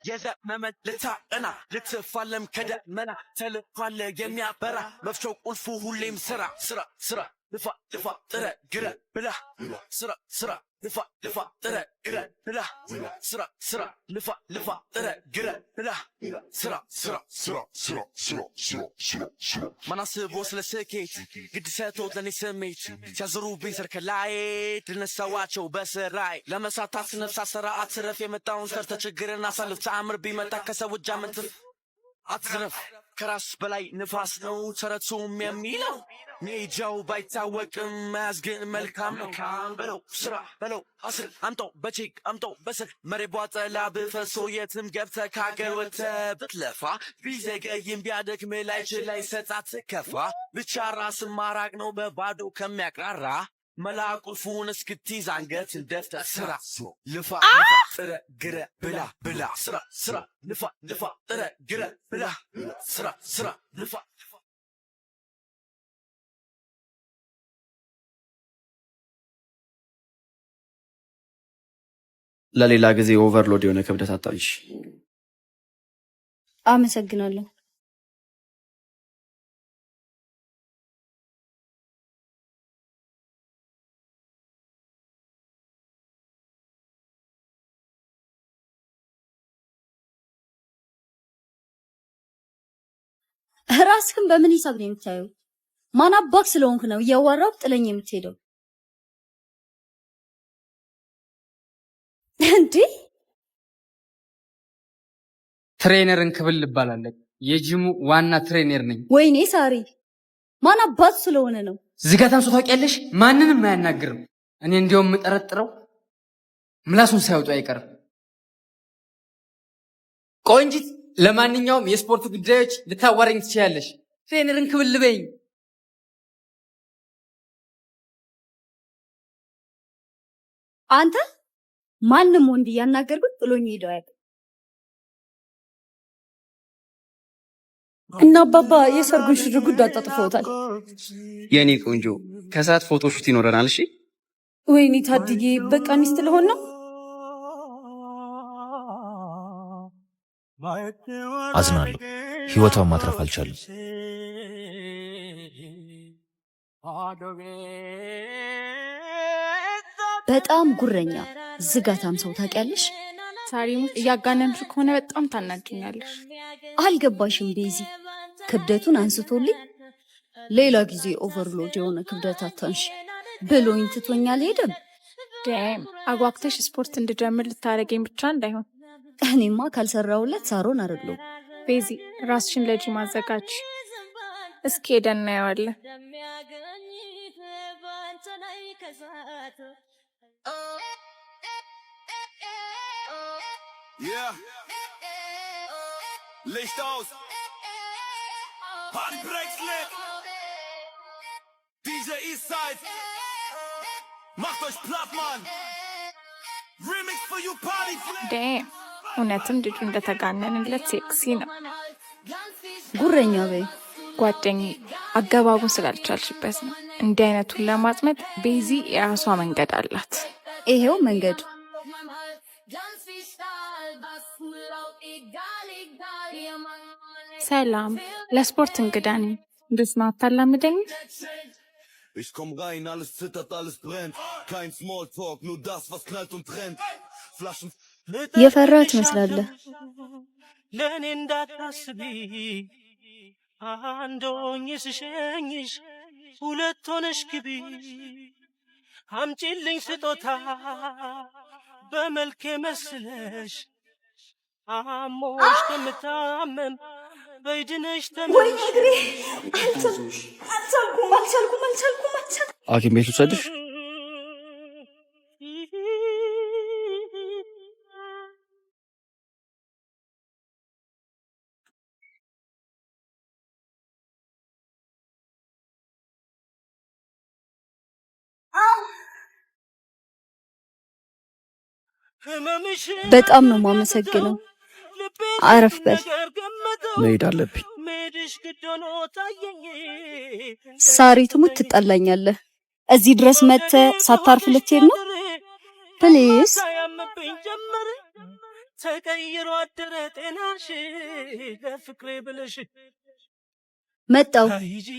የዘመመን ልታቀና ልትፋለም ከደመና ተልኳለ የሚያበራ መፍቻው ቁልፉ ሁሌም ስራ ስራ ስራ ልፋ ልፋ ጥረ ግረ ብላ ስራ ስራ ልፋ ልፋ ጥረ ግረ ብላ ስራ ስራ ልፋ ልፋ ጥረ ግረ ብላ ስራ ስራ ስራ ስራ ስራ ስራ ስራ ማናስቦ ስለ ስኬት ግድ ሰጥቶት ለኔ ስሜት ሲያዝሩብኝ ሰርከላይ ድነሳዋቸው በስራይ ለመሳታት ነፍሳ ስራ አትረፍ የመጣውን ሰርተ ችግርን አሳልፍ ተአምር ቢመጣ ከሰው እጅ አመንትፍ አትረፍ ከራስ በላይ ንፋስ ነው ተረቱም የሚለው ሜጃው ባይታወቅም መያዝ ግን መልካም ነው በለው ስራ በለው አስር አምጠው በቼክ አምጠው በስር መሬቧ ጠላ ብፈሶ የትም ገብተህ ካገር ወጥተህ ብትለፋ ቢዘገይም ቢያደክም ላይችል ላይ ሰጣት ከፋ ብቻ ራስን ማራቅ ነው በባዶ ከሚያቅራራ መላ ቁልፉን እስክትይዝ አንገትን ደፍተህ ስራ ልፋ ልፋ ጥረ ግረ ብላ ብላ ስራ ስራ ልፋ ልፋ ጥረ ግረ ብላ ስራ ስራ ልፋ ለሌላ ጊዜ ኦቨርሎድ የሆነ ክብደት አጣልሽ። አመሰግናለሁ። ራስህን በምን ሂሳብ ነው የምታየው? ማን አባክ ስለሆንክ ነው እያዋራው ጥለኝ የምትሄደው? እንዴ ትሬነርን ክብል ልባላለሁ። የጂሙ ዋና ትሬነር ነኝ። ወይኔ ሳሪ ማን አባት ስለሆነ ነው? ዝጋታም ሰው ታውቂያለሽ፣ ማንንም አያናግርም። እኔ እንዲያውም የምጠረጥረው ምላሱን ሳይወጡ አይቀርም። ቆንጂት፣ ለማንኛውም የስፖርት ጉዳዮች ልታዋረኝ ትችያለሽ። ትሬነርን ክብል ልበይኝ። አንተ ማንም ወንድ እያናገርኩት ጥሎኝ ሄደው አይደል? እና አባባ የሰርጉን ሽርጉድ አጣጥፈውታል። የኔ ቆንጆ ከሰዓት ፎቶ ሹት ይኖረናል። እሺ። ወይኔ ታድዬ በቃ ሚስት ለሆን ነው። አዝናለሁ። ህይወቷን ማትረፍ አልቻለም። በጣም ጉረኛ ዝጋታም ሰው ታውቂያለሽ። ሳሪም እያጋነንሽ ከሆነ በጣም ታናጅኛለሽ። አልገባሽም ቤዚ። ክብደቱን አንስቶልኝ ሌላ ጊዜ ኦቨርሎድ የሆነ ክብደት አታንሽ ብሎኝ ትቶኛል። ሄደም ደም አጓግተሽ ስፖርት እንድጀምር ልታረገኝ ብቻ እንዳይሆን። እኔማ ካልሰራውለት ሳሮን አረግለው። ቤዚ ራስሽን ለጂም አዘጋጅ። እስኪ ሄደን እናየዋለን። Yeah. Licht aus. Handbrexlit. DJ Eastside. Macht euch platt, Mann. Remix for you party. ደም እውነትም ልጁ እንደተጋነንለት ሴክሲ ነው። ጉረኛ በይ ጓደኛዬ፣ አገባቡን ስላልቻልሽበት ነው። እንዲህ አይነቱን ለማጥመድ ቤዚ የራሷ መንገድ አላት። ይሄው መንገዱ። ሰላም፣ ለስፖርት እንግዳ ነኝ። እንዴት ነው አታላምደኝ? Ich komm rein, alles zittert, alles brennt. Kein Smalltalk, nur das, was knallt und trennt. Flaschen የፈራህ ትመስላለህ። ለኔ እንዳታስቢ አንድ ሆኜ ስሸኝሽ ሁለት ሆነሽ ግቢ። አምጪልኝ ስጦታ በመልኬ መስለሽ አሞሽ ከምታመም በይድነሽ ወይኔ እግሬ! አልቻልኩም። ሐኪም ቤት ውሰድሽ። በጣም ነው የማመሰግነው። አረፍ በል። መሄድ አለብኝ። ሳሪ ትሙት ትጠላኛለህ። እዚህ ድረስ መጥተህ ሳታርፍ ልትሄድ ነው? ፕሊዝ ተቀይሮ አደረ ጤናሽ ለፍቅሬ ብለሽ መጣው ሂጂ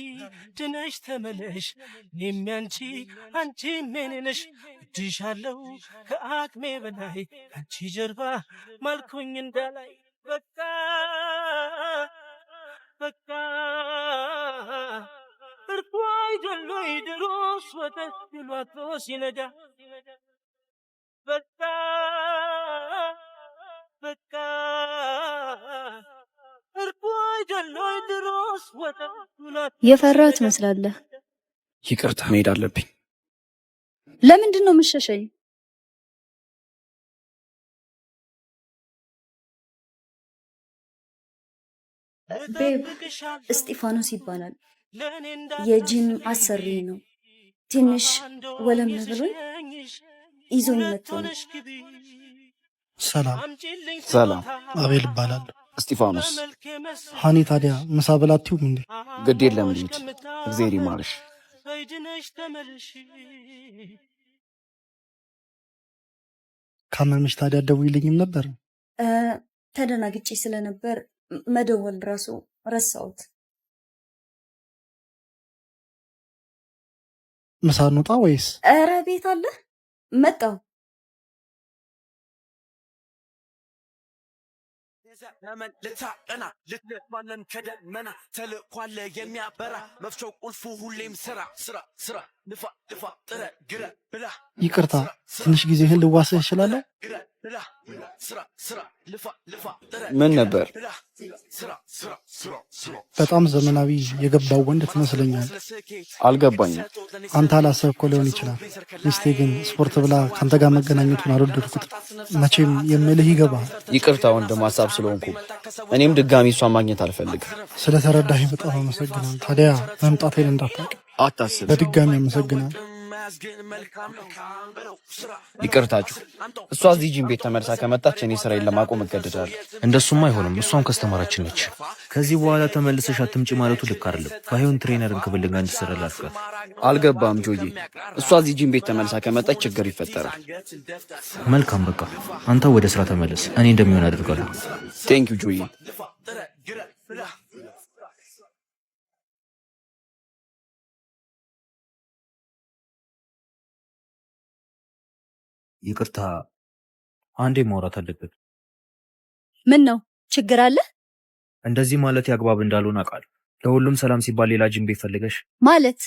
ድነሽ ተመለሽ የሚያንቺ አንቺ ሜኔነሽ እድሻለው ከአቅሜ በላይ አንቺ ጀርባ ማልኩኝ እንዳላይ በቃ በቃ እርኳ አይደሎ ድሮስ ወተት ብሏቶ ሲነጋ በቃ በቃ እርኳ አይደሎ ድሮስ ወተት ብሏቶ የፈራህ ትመስላለህ። ይቅርታ መሄድ አለብኝ። ለምንድን ነው የምትሸሸኝ? ቤብ እስጢፋኖስ ይባላል። የጂም አሰሪ ነው። ትንሽ ወለም ብሎኝ ይዞኝ መጥቶ ነው። ሰላም ሰላም፣ አቤል ይባላል። እስጢፋኖስ። ሃኒ ታዲያ ምሳ በላቲውም እንዴ? ግድ የለም ልሂድ። እግዚአብሔር ይማርሽ። ካመመሽ ታዲያ ደውይልኝም ነበር። ተደናግጬ ስለነበር መደወል ራሱ ረሳሁት። ምሳ እንውጣ ወይስ? ኧረ ቤት አለ መጣው። ዘመን ልታቀና ልትባለን ከደመና ተልኳለ የሚያበራ መፍቻው ቁልፉ ሁሌም ስራ ስራ ስራ ልፋ ልፋ ጥረ ግረ ብላ ይቅርታ ትንሽ ጊዜህን ልዋስህ እችላለሁ? ምን ነበር? በጣም ዘመናዊ የገባው ወንድ ትመስለኛል። አልገባኝም። አንተ አላሰብከው ሊሆን ይችላል። ሚስቴ ግን ስፖርት ብላ ከአንተ ጋር መገናኘቱን አልወደድኩት። መቼም የምልህ ይገባል። ይቅርታ ወንድም፣ ሀሳብ ስለሆንኩ እኔም ድጋሚ እሷን ማግኘት አልፈልግም። ስለተረዳህ በጣም አመሰግናል። ታዲያ መምጣቴን እንዳታውቅ አታስብ። በድጋሚ አመሰግናል። ይቅርታችሁ። እሷ እዚህ ጂም ቤት ተመልሳ ከመጣች እኔ ስራዬን ለማቆም እገደዳለሁ። እንደሱም አይሆንም። እሷም ከስተማራችን ነች። ከዚህ በኋላ ተመልሰሽ አትምጪ ማለቱ ልክ አይደለም። ባይሆን ትሬነርን ክብልጋ እንድትሰራ ላድርጋት። አልገባም ጆዬ። እሷ እዚህ ጂም ቤት ተመልሳ ከመጣች ችግር ይፈጠራል። መልካም፣ በቃ አንተ ወደ ስራ ተመለስ። እኔ እንደሚሆን አድርጋለሁ። ቴንክ ዩ ጆዬ። ይቅርታ፣ አንዴ ማውራት አለብን። ምን ነው ችግር አለ? እንደዚህ ማለት ያግባብ እንዳልሆነ አውቃለሁ። ለሁሉም ሰላም ሲባል ሌላ ጂም ቤት ፈልገሽ ማለት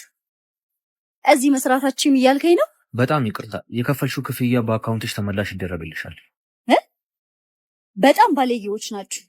እዚህ መስራታችን እያልከኝ ነው? በጣም ይቅርታ፣ የከፈልሽው ክፍያ በአካውንትሽ ተመላሽ ይደረግልሻል። በጣም ባለጌዎች ናችሁ።